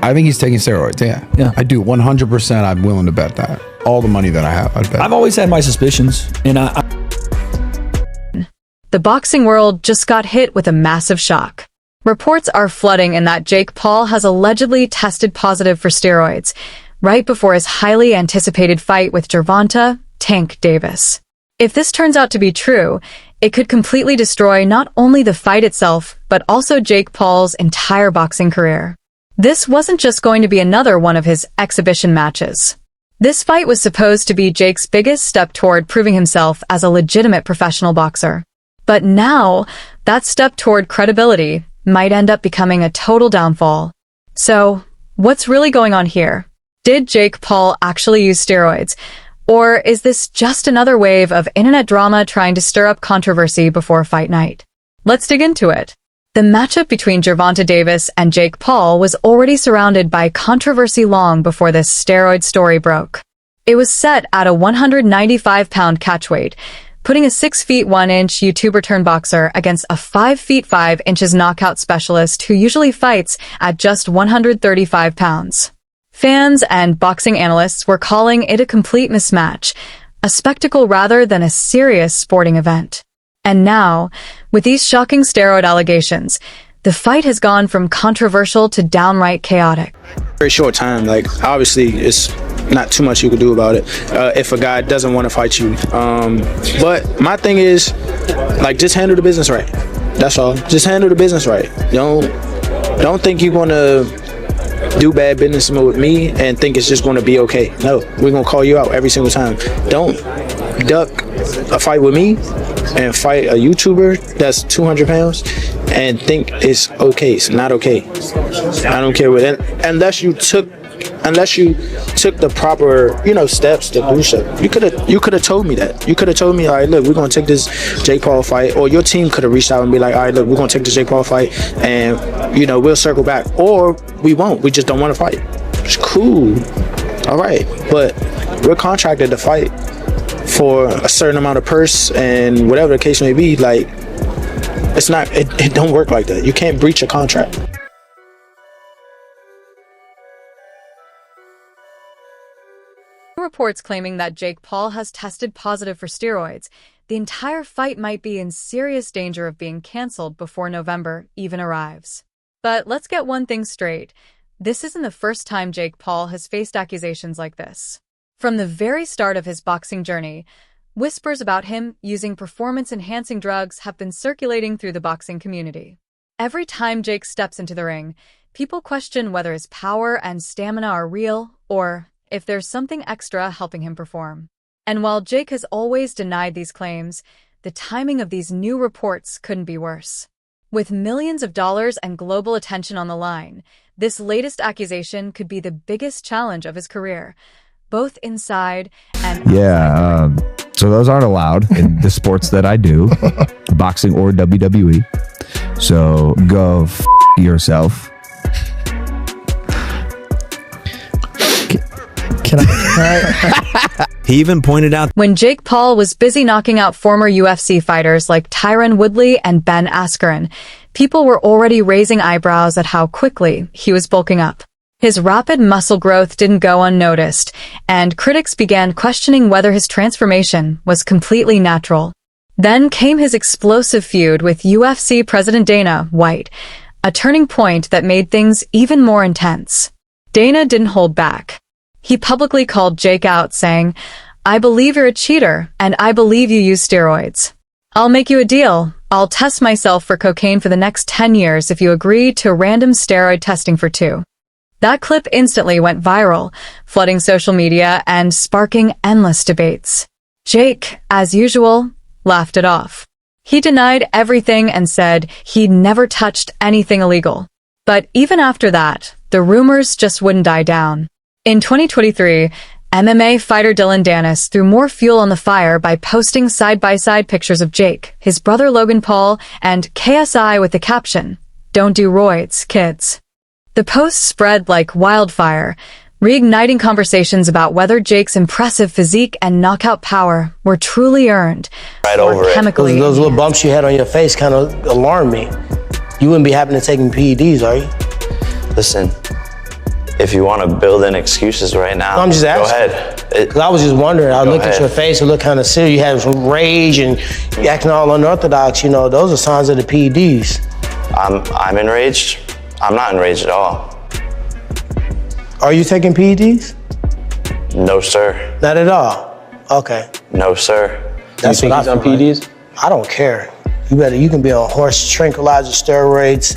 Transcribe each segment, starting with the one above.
I think he's taking steroids. Yeah. I do 100%. I'm willing to bet that. All the money that I have, I'd bet. I've always had my suspicions, and The boxing world just got hit with a massive shock. Reports are flooding in that Jake Paul has allegedly tested positive for steroids right before his highly anticipated fight with Gervonta Davis. If this turns out to be true, it could completely destroy not only the fight itself, but also Jake Paul's entire boxing career. This wasn't just going to be another one of his exhibition matches. This fight was supposed to be Jake's biggest step toward proving himself as a legitimate professional boxer. But now, that step toward credibility might end up becoming a total downfall. So, what's really going on here? Did Jake Paul actually use steroids? Or is this just another wave of internet drama trying to stir up controversy before fight night? Let's dig into it. The matchup between Gervonta Davis and Jake Paul was already surrounded by controversy long before this steroid story broke. It was set at a 195-pound catchweight, putting a 6 feet 1 inch YouTuber turned boxer against a 5 feet 5 inches knockout specialist who usually fights at just 135 pounds. Fans and boxing analysts were calling it a complete mismatch, a spectacle rather than a serious sporting event. And now, with these shocking steroid allegations, the fight has gone from controversial to downright chaotic. Very short time, like obviously it's not too much you can do about it if a guy doesn't want to fight you. But my thing is, like, just handle the business right. That's all. Just handle the business right. Don't think you're gonna do bad business with me and think it's just gonna be okay. No, we're gonna call you out every single time. Don't duck a fight with me and fight a YouTuber that's 200 pounds and think it's okay. It's not okay. I don't care what, unless you took the proper, steps to do so. You could have told me that. You could have told me, all right, look, we're gonna take this Jake Paul fight, or your team could have reached out and be like, all right, look, we're gonna take this Jake Paul fight, and we'll circle back, or we won't. We just don't want to fight. It's cool, all right, but we're contracted to fight for a certain amount of purse and whatever the case may be. Like, it's not. It don't work like that. You can't breach a contract. Reports claiming that Jake Paul has tested positive for steroids, the entire fight might be in serious danger of being canceled before November even arrives. But let's get one thing straight. This isn't the first time Jake Paul has faced accusations like this. From the very start of his boxing journey, whispers about him using performance-enhancing drugs have been circulating through the boxing community. Every time Jake steps into the ring, people question whether his power and stamina are real, or if there's something extra helping him perform. And while Jake has always denied these claims, the timing of these new reports couldn't be worse. With millions of dollars and global attention on the line, this latest accusation could be the biggest challenge of his career, both inside and outside. So those aren't allowed in the sports that I do, boxing or WWE. So go yourself. Can I? he even pointed out when Jake Paul was busy knocking out former UFC fighters like Tyron Woodley and Ben Askren, people were already raising eyebrows at how quickly he was bulking up. His rapid muscle growth didn't go unnoticed, and critics began questioning whether his transformation was completely natural. Then came his explosive feud with UFC President Dana White, a turning point that made things even more intense. Dana didn't hold back. He publicly called Jake out, saying, "I believe you're a cheater, and I believe you use steroids. I'll make you a deal. I'll test myself for cocaine for the next 10 years if you agree to random steroid testing for 2. That clip instantly went viral, flooding social media and sparking endless debates. Jake, as usual, laughed it off. He denied everything and said he'd never touched anything illegal. But even after that, the rumors just wouldn't die down. In 2023, MMA fighter Dylan Dennis threw more fuel on the fire by posting side-by-side pictures of Jake, his brother Logan Paul, and KSI with the caption, "Don't do roids, kids." The posts spread like wildfire, reigniting conversations about whether Jake's impressive physique and knockout power were truly earned. Right over it. Those little bumps you had on your face kind of alarmed me. You wouldn't be having to take PEDs, are you? Listen, If you want to build in excuses right now, I'm just asking. Go ahead. Cause I was just wondering. I looked at your face. It looked kind of serious. You had some rage and you acting all unorthodox. You know, those are signs of the PEDs. I'm enraged. I'm not enraged at all. Are you taking PEDs? No, sir. Not at all. Okay. No, sir. That's you think he's on PEDs? I don't care. You can be on horse tranquilizer steroids.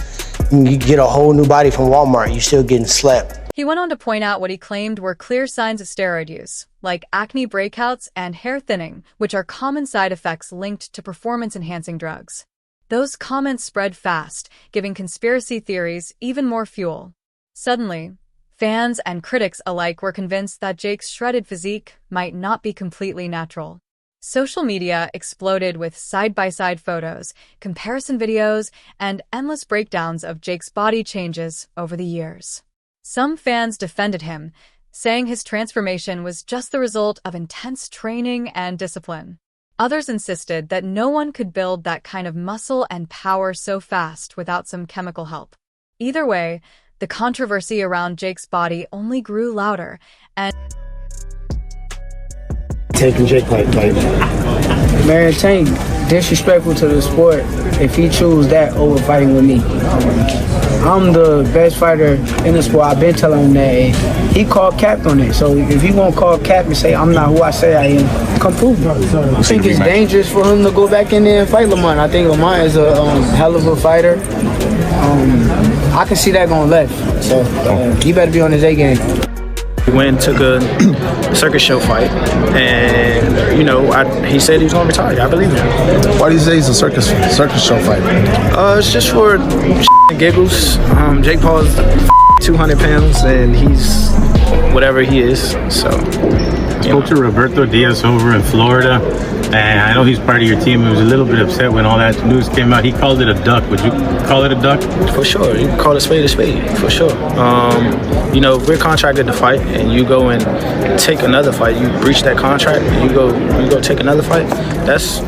You can get a whole new body from Walmart. You still getting slept. He went on to point out what he claimed were clear signs of steroid use, like acne breakouts and hair thinning, which are common side effects linked to performance-enhancing drugs. Those comments spread fast, giving conspiracy theories even more fuel. Suddenly, fans and critics alike were convinced that Jake's shredded physique might not be completely natural. Social media exploded with side-by-side photos, comparison videos, and endless breakdowns of Jake's body changes over the years. Some fans defended him, saying his transformation was just the result of intense training and discipline. Others insisted that no one could build that kind of muscle and power so fast without some chemical help. Either way, the controversy around Jake's body only grew louder, and taking Jake like man, it ain't disrespectful to the sport if he choose that over fighting with me. I'm the best fighter in the sport. I've been telling him that, and he called cap on it. So if he won't call cap and say I'm not who I say I am, come prove it. I think it's dangerous for him to go back in there and fight Lamont. I think Lamont is a hell of a fighter. I can see that going left. So he better be on his A game. We went and took a circus show fight, and he said he was gonna retire. I believe him. Why do you say he's a circus show fight? It's just for and giggles. Jake Paul's 200 pounds, and he's whatever he is. So I spoke to Roberto Diaz over in Florida, and I know he's part of your team. He was a little bit upset when all that news came out. He called it a duck. Would you call it a duck? For sure. You can call a spade, for sure. We're contracted to fight, and you go and take another fight. You breach that contract, and you go take another fight. That's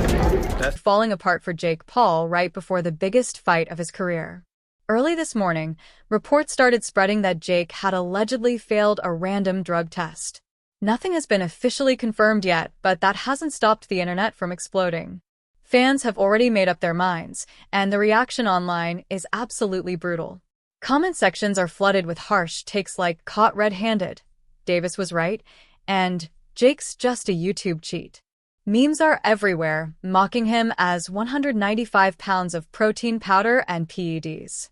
falling apart for Jake Paul right before the biggest fight of his career. Early this morning, reports started spreading that Jake had allegedly failed a random drug test. Nothing has been officially confirmed yet, but that hasn't stopped the internet from exploding. Fans have already made up their minds, and the reaction online is absolutely brutal. Comment sections are flooded with harsh takes like "caught red-handed," "Davis was right," and "Jake's just a YouTube cheat." Memes are everywhere, mocking him as 195 pounds of protein powder and PEDs.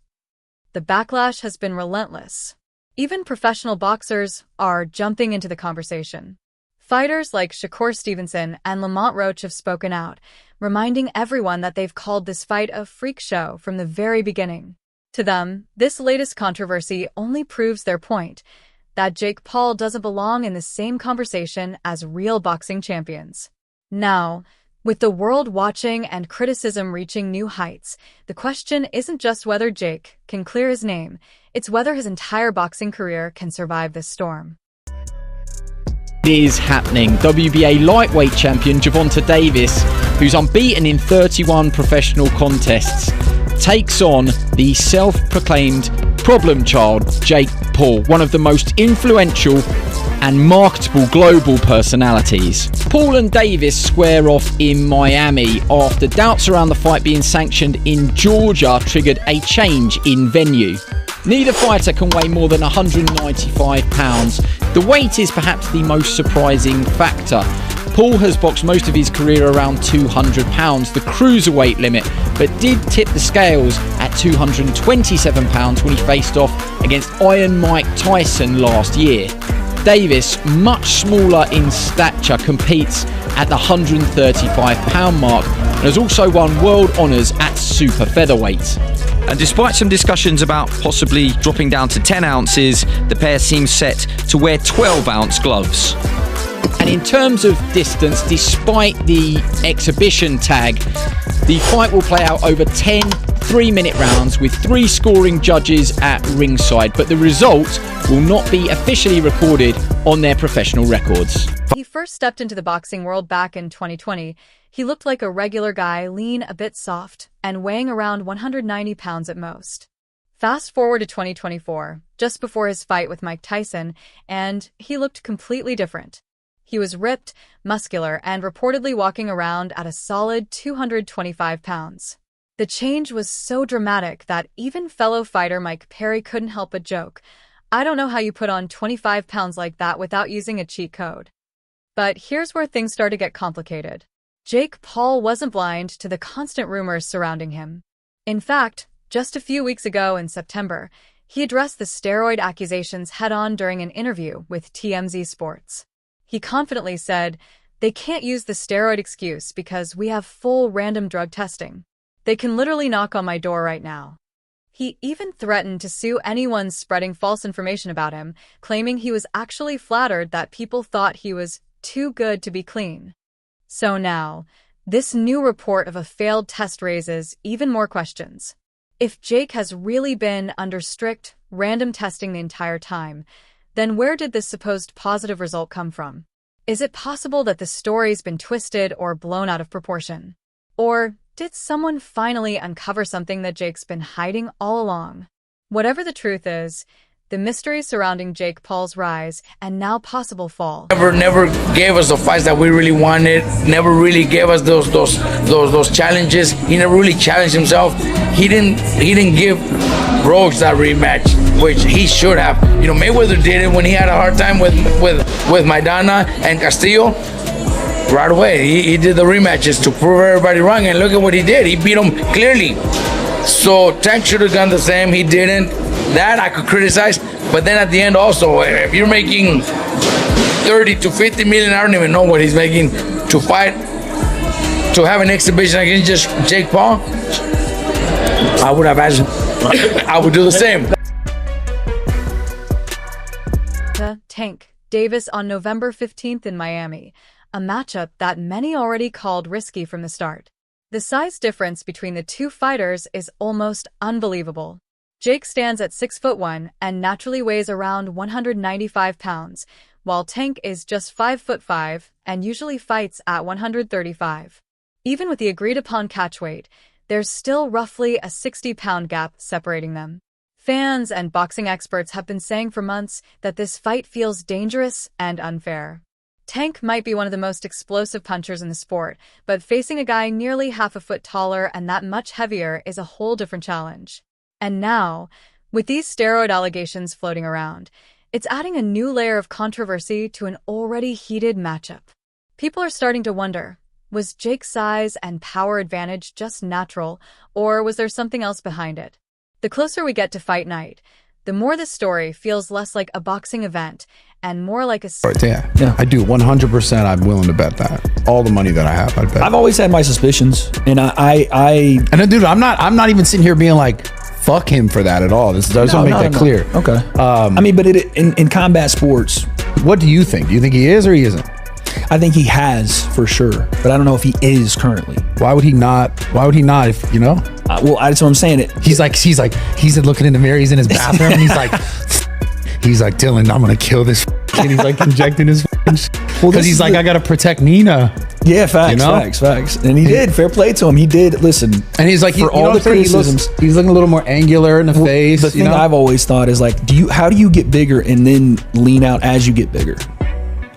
The backlash has been relentless. Even professional boxers are jumping into the conversation. Fighters like Shakur Stevenson and Lamont Roach have spoken out, reminding everyone that they've called this fight a freak show from the very beginning. To them, this latest controversy only proves their point, that Jake Paul doesn't belong in the same conversation as real boxing champions. Now, with the world watching and criticism reaching new heights, the question isn't just whether Jake can clear his name, it's whether his entire boxing career can survive this storm. It is happening. WBA lightweight champion Gervonta Davis, who's unbeaten in 31 professional contests, takes on the self-proclaimed problem child, Jake Paul, one of the most influential and marketable global personalities. Paul and Davis square off in Miami after doubts around the fight being sanctioned in Georgia triggered a change in venue. Neither fighter can weigh more than 195 pounds. The weight is perhaps the most surprising factor. Paul has boxed most of his career around 200 pounds, the cruiserweight limit, but did tip the scales at 227 pounds when he faced off against Iron Mike Tyson last year. Davis, much smaller in stature, competes at the 135 pound mark and has also won world honours at super featherweight. And despite some discussions about possibly dropping down to 10 ounces, the pair seem set to wear 12-ounce gloves. And in terms of distance, despite the exhibition tag, the fight will play out over 10 3-minute rounds with 3 scoring judges at ringside, but the result will not be officially recorded on their professional records. He first stepped into the boxing world back in 2020. He looked like a regular guy, lean, a bit soft, and weighing around 190 pounds at most. Fast forward to 2024, just before his fight with Mike Tyson, and he looked completely different. He was ripped, muscular, and reportedly walking around at a solid 225 pounds. The change was so dramatic that even fellow fighter Mike Perry couldn't help but joke, "I don't know how you put on 25 pounds like that without using a cheat code." But here's where things start to get complicated. Jake Paul wasn't blind to the constant rumors surrounding him. In fact, just a few weeks ago in September, he addressed the steroid accusations head-on during an interview with TMZ Sports. He confidently said, "They can't use the steroid excuse because we have full random drug testing. They can literally knock on my door right now." He even threatened to sue anyone spreading false information about him, claiming he was actually flattered that people thought he was too good to be clean. So now, this new report of a failed test raises even more questions. If Jake has really been under strict, random testing the entire time, then where did this supposed positive result come from? Is it possible that the story's been twisted or blown out of proportion? Or did someone finally uncover something that Jake's been hiding all along? Whatever the truth is, the mystery surrounding Jake Paul's rise and now possible fall never gave us the fights that we really wanted, never really gave us those challenges. He never really challenged himself. He didn't give Rhodes that rematch, which he should have. You know, Mayweather did it when he had a hard time with Maidana and Castillo. Right away, he did the rematches to prove everybody wrong, and look at what he did. He beat him clearly. So Tank should have done the same. He didn't. That I could criticize, but then at the end also, if you're making 30 to 50 million, I don't even know what he's making to fight, to have an exhibition against just Jake Paul, I would have asked, I would do the same. Tank Davis on November 15th in Miami, a matchup that many already called risky from the start. The size difference between the two fighters is almost unbelievable. Jake stands at 6'1" and naturally weighs around 195 pounds, while Tank is just 5'5" and usually fights at 135. Even with the agreed-upon catch weight, there's still roughly a 60-pound gap separating them. Fans and boxing experts have been saying for months that this fight feels dangerous and unfair. Tank might be one of the most explosive punchers in the sport, but facing a guy nearly half a foot taller and that much heavier is a whole different challenge. And now, with these steroid allegations floating around, it's adding a new layer of controversy to an already heated matchup. People are starting to wonder, was Jake's size and power advantage just natural, or was there something else behind it? The closer we get to fight night, the more this story feels less like a boxing event and more like a... Yeah, I do 100%. I'm willing to bet that. All the money that I have, I'd bet. I've always had my suspicions, and And dude, I'm not even sitting here being like, fuck him for that at all. This doesn't make that clear. Okay. I mean, but in combat sports, what do you think? Do you think he is or he isn't? I think he has for sure, but I don't know if he is currently. Why would he not? Why would he not? If you know? Well, that's what I'm saying. He's looking in the mirror. He's in his bathroom. And he's like, Dylan, I'm gonna kill this. And he's like injecting his. Because he's like, I gotta protect Nina. Yeah, facts, you know? facts. And he did. Fair play to him. He did. Listen. And he's like, for all the criticisms, he's looking a little more angular in the face. The thing I've always thought is like, how do you get bigger and then lean out as you get bigger?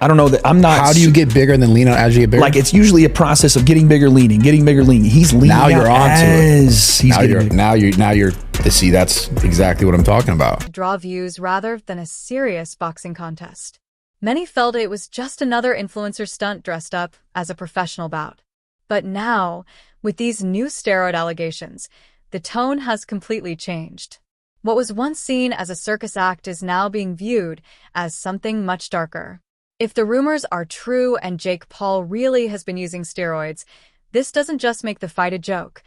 I don't know that I'm not. How do you get bigger and then lean out as you get bigger? Like it's usually a process of getting bigger, leaning. He's leaning now you're out onto as it. Now you're see, that's exactly what I'm talking about. Draw views rather than a serious boxing contest. Many felt it was just another influencer stunt dressed up as a professional bout. But now, with these new steroid allegations, the tone has completely changed. What was once seen as a circus act is now being viewed as something much darker. If the rumors are true and Jake Paul really has been using steroids, this doesn't just make the fight a joke,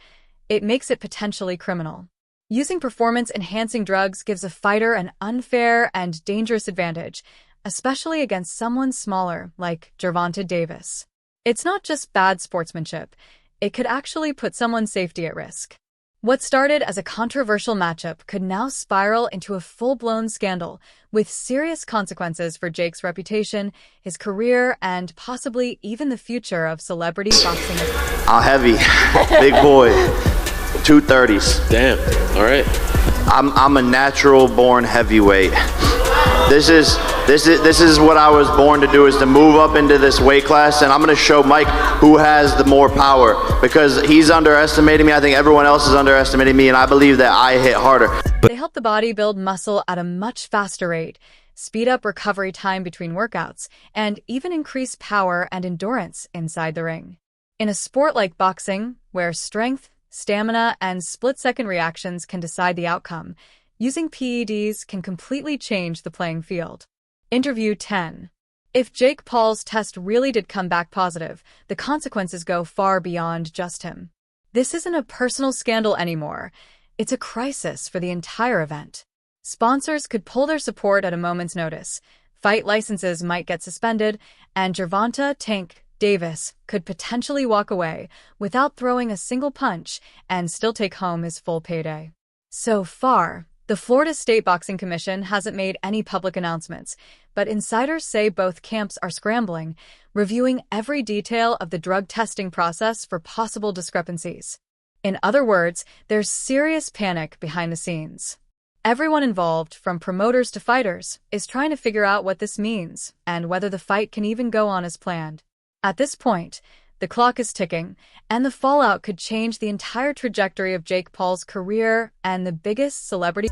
it makes it potentially criminal. Using performance-enhancing drugs gives a fighter an unfair and dangerous advantage, especially against someone smaller like Gervonta Davis. It's not just bad sportsmanship, it could actually put someone's safety at risk. What started as a controversial matchup could now spiral into a full-blown scandal with serious consequences for Jake's reputation, his career, and possibly even the future of celebrity boxing. I'm heavy, big boy, 230s. Damn, all right. I'm a natural born heavyweight. This is what I was born to do, is to move up into this weight class, and I'm going to show Mike who has the more power, because he's underestimating me. I think everyone else is underestimating me, and I believe that I hit harder. They help the body build muscle at a much faster rate, speed up recovery time between workouts, and even increase power and endurance inside the ring. In a sport like boxing, where strength, stamina, and split-second reactions can decide the outcome, using PEDs can completely change the playing field. Interview 10. If Jake Paul's test really did come back positive, the consequences go far beyond just him. This isn't a personal scandal anymore. It's a crisis for the entire event. Sponsors could pull their support at a moment's notice, fight licenses might get suspended, and Gervonta "Tank" Davis could potentially walk away without throwing a single punch and still take home his full payday. So far, the Florida State Boxing Commission hasn't made any public announcements, but insiders say both camps are scrambling, reviewing every detail of the drug testing process for possible discrepancies. In other words, there's serious panic behind the scenes. Everyone involved, from promoters to fighters, is trying to figure out what this means and whether the fight can even go on as planned. At this point, the clock is ticking, and the fallout could change the entire trajectory of Jake Paul's career and the biggest celebrity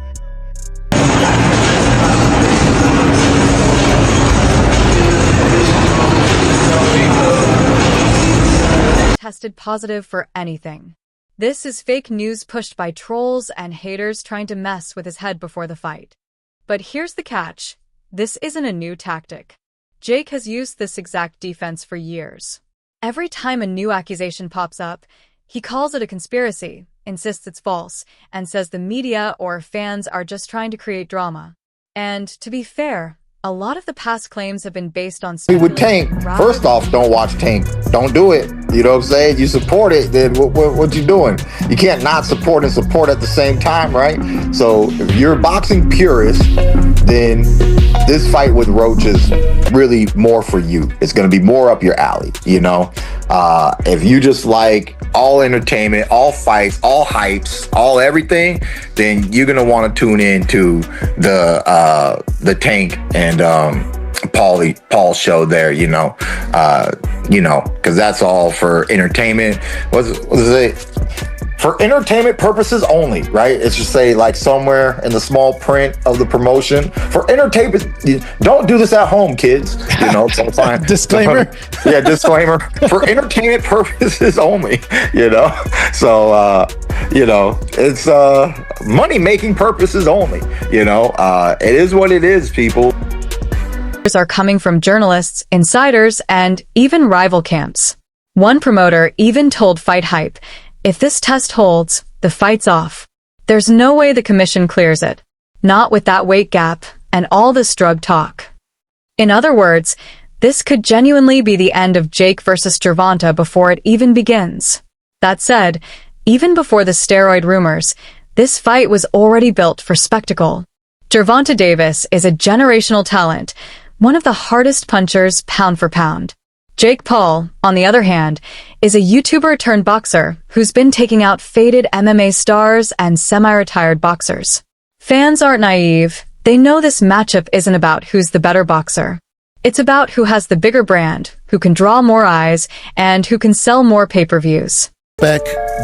tested positive for anything. This is fake news pushed by trolls and haters trying to mess with his head before the fight. But here's the catch. This isn't a new tactic. Jake has used this exact defense for years. Every time a new accusation pops up, he calls it a conspiracy, insists it's false, and says the media or fans are just trying to create drama. And to be fair, a lot of the past claims have been based on with Tank. First off, don't watch Tank. Don't do it. You know what I'm saying? You support it, then what you doing? You can't not support and support at the same time, right? So if you're a boxing purist, then this fight with Roach is really more for you. It's going to be more up your alley, you know? If you just like all entertainment, all fights, all hypes, all everything, then you're going to want to tune in to the Tank and Paul's show there, you know, because that's all for entertainment. What is it? For entertainment purposes only, right? It's just say like somewhere in the small print of the promotion. For entertainment, don't do this at home, kids. You know, so fine. Disclaimer. Yeah, disclaimer. For entertainment purposes only, you know. So, you know, it's money-making purposes only, you know. It is what it is, people. Are coming from journalists, insiders, and even rival camps. One promoter even told Fight Hype, if this test holds, the fight's off. There's no way the commission clears it. Not with that weight gap and all this drug talk. In other words, this could genuinely be the end of Jake versus Gervonta before it even begins. That said, even before the steroid rumors, this fight was already built for spectacle. Gervonta Davis is a generational talent, one of the hardest punchers pound for pound. Jake Paul, on the other hand, is a YouTuber turned boxer who's been taking out faded MMA stars and semi-retired boxers. Fans aren't naive. They know this matchup isn't about who's the better boxer. It's about who has the bigger brand, who can draw more eyes, and who can sell more pay-per-views.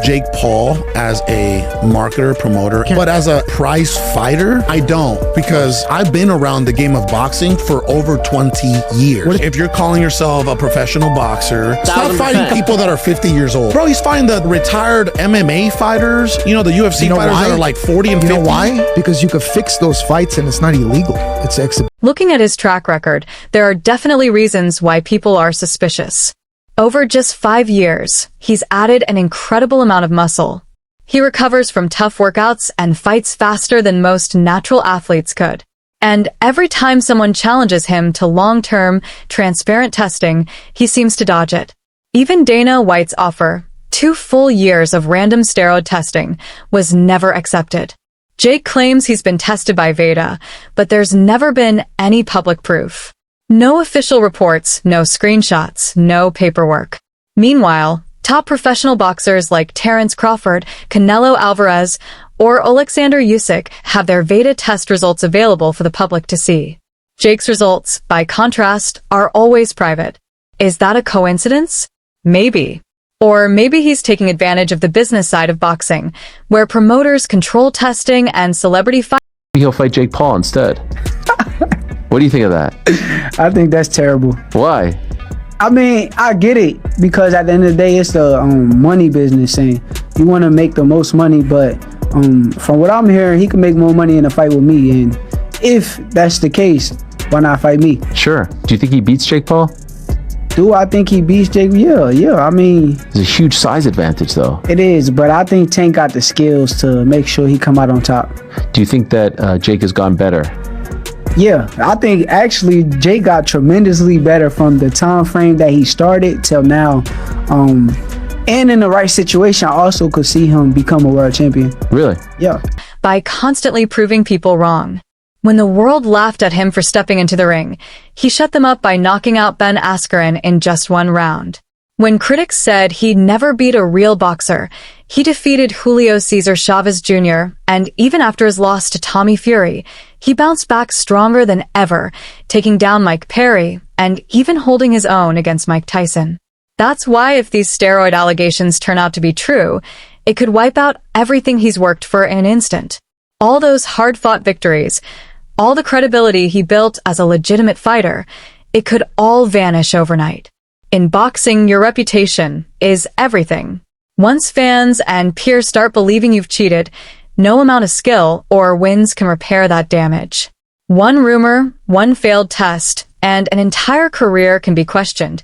Jake Paul as a marketer, promoter, but as a prize fighter, I don't, because I've been around the game of boxing for over 20 years. If you're calling yourself a professional boxer, stop fighting people that are 50 years old. Bro, he's fighting the retired MMA fighters, you know, the UFC fighters that are like 40 and 50. You know why? Because you could fix those fights and it's not illegal. It's exhibition. Looking at his track record, there are definitely reasons why people are suspicious. Over just 5 years, he's added an incredible amount of muscle. He recovers from tough workouts and fights faster than most natural athletes could. And every time someone challenges him to long-term, transparent testing, he seems to dodge it. Even Dana White's offer, 2 full years of random steroid testing, was never accepted. Jake claims he's been tested by Veda, but there's never been any public proof. No official reports, no screenshots, no paperwork. Meanwhile, top professional boxers like Terence Crawford, Canelo Alvarez, or Alexander Usyk have their VEDA test results available for the public to see. Jake's results, by contrast, are always private. Is that a coincidence? Maybe. Or maybe he's taking advantage of the business side of boxing, where promoters control testing and celebrity fight. He'll fight Jake Paul instead. What do you think of that? I think that's terrible. Why? I mean, I get it, because at the end of the day, it's the money business, and you want to make the most money, but from what I'm hearing, he can make more money in a fight with me, and if that's the case, why not fight me? Sure. Do you think he beats Jake Paul? Do I think he beats Jake? Yeah. I mean, there's a huge size advantage, though. It is, but I think Tank got the skills to make sure he come out on top. Do you think that Jake has gone better? Yeah, I think actually Jake got tremendously better from the time frame that he started till now. And in the right situation, I also could see him become a world champion. Really? Yeah. By constantly proving people wrong. When the world laughed at him for stepping into the ring, he shut them up by knocking out Ben Askren in just one round. When critics said he'd never beat a real boxer, he defeated Julio Cesar Chavez Jr., and even after his loss to Tommy Fury, he bounced back stronger than ever, taking down Mike Perry and even holding his own against Mike Tyson. That's why if these steroid allegations turn out to be true, it could wipe out everything he's worked for in an instant. All those hard-fought victories, all the credibility he built as a legitimate fighter, it could all vanish overnight. In boxing, your reputation is everything. Once fans and peers start believing you've cheated, no amount of skill or wins can repair that damage. One rumor, one failed test, and an entire career can be questioned.